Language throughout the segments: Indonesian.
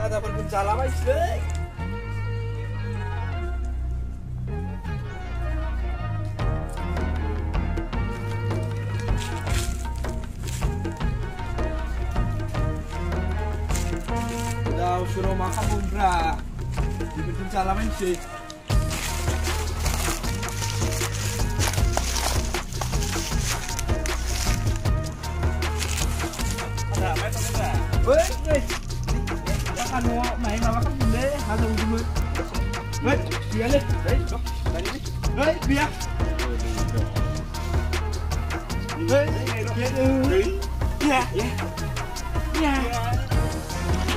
Ada berbincang apa sih? Udah suruh makan bundra. Dibikin salaman sih. Ada apa itu enggak? Woi. Kan mau main makan bunda, ada ujung. Woi, biar deh. Woi, biar. Ya.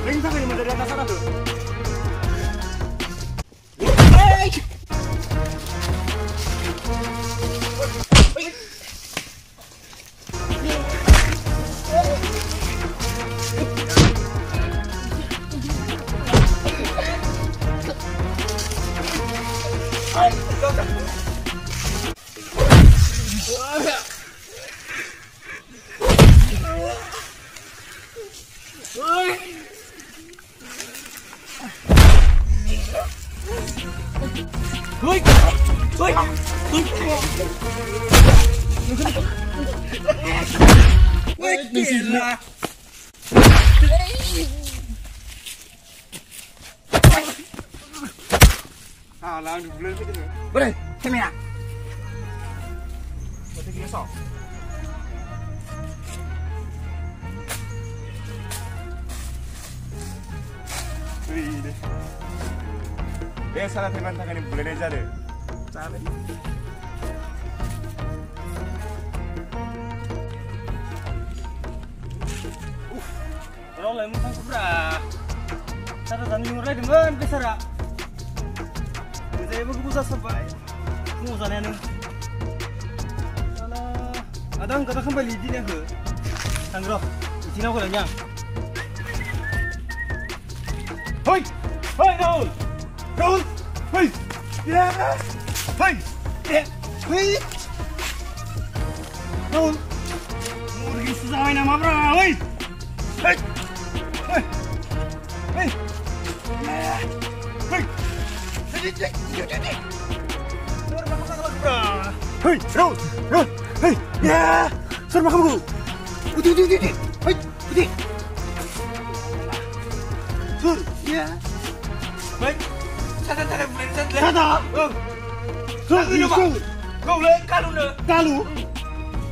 Ring sampai di dari atas sana tuh. Gila. Alah, bulan itu nih. Boleh, sini ya. Berarti kita sok. Wih deh. Dia salah teman tangan ini boleh aja deh. Salah. Kalau lemon kan kubra. Cara tani murai dengan besara. Bisa ibu kubusa sampai. Kubusannya nih. Salah. Ada angkat kembali di nih ke. Tanggro. Di sini aku lanjang. Hoi, hoi Raul. Raul, hoi. Ya. Hoi. Ya. Hoi. Raul. Mau pergi susah main nama bro. Hoi. Hei! Hei! Hei! Hei! Hei! Raul! Raul! Hei! Ya! Sur makan bu! Uti! Hei! Uti! Sur! Ya! Baik! Sana bulan sana! Sana! Sur! Sur! Kau boleh kalu ne? Kalu?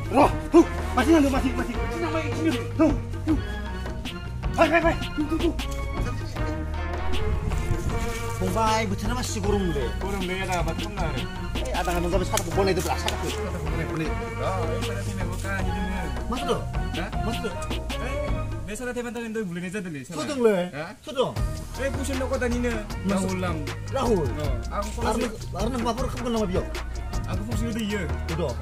Roh! Tuh! Masih nanti masih! Nama ini sini! Tuh! Hai! Tuh! Bongbai, betul masih burung deh. Kurang deh ada apa tuh nggak? Ada nggak nggak besar boleh itu berasa tuh. Boleh. Oh, ini pada sini bukan hidungnya. Masuk dong. Masuk. Biasa ada teman-teman itu boleh aja dulu. Sudung le. Sudung. Pusing dok kota ini. Rahul. Aku karena ngapur kamu nama biok. Aku fungsi udah iya. Udah.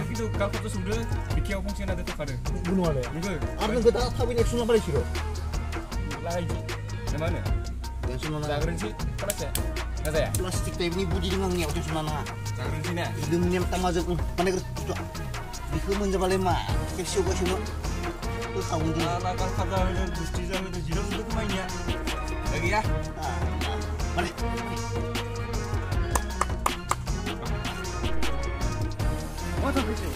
Begitu kalau foto sudah, bikin fungsi ada tuh pada. Bunuh ada. Enggak. Arna kita tahu ini eksun apa sih lo? Lagi. Di mana? Yang sunana. Cagarin sih, kelas ya? Nggak saya? Plastik tape ini budi dengan ngeok yang sunana. Cagarin sini ya? Hidungnya pertama aja mana kerja. Bisa menjawab lema. Kesio gua sih tuh tahu dia. Kalau kata udah gusti sama itu jiran untuk mainnya. Lagi ya? Mana? Apa tuh sih?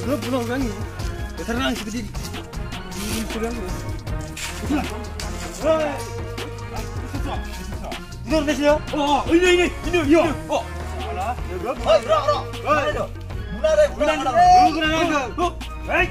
Lu pulang kan ini? Terang seperti ini pulang lu. Hei. Ini Indonesia. Oh, ini. Yo. Oh. Salah. Hei, Ro. Hei. Bulan. Hei.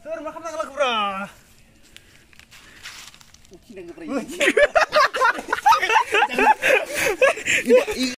Sir, makan lagi bro. Nang pre.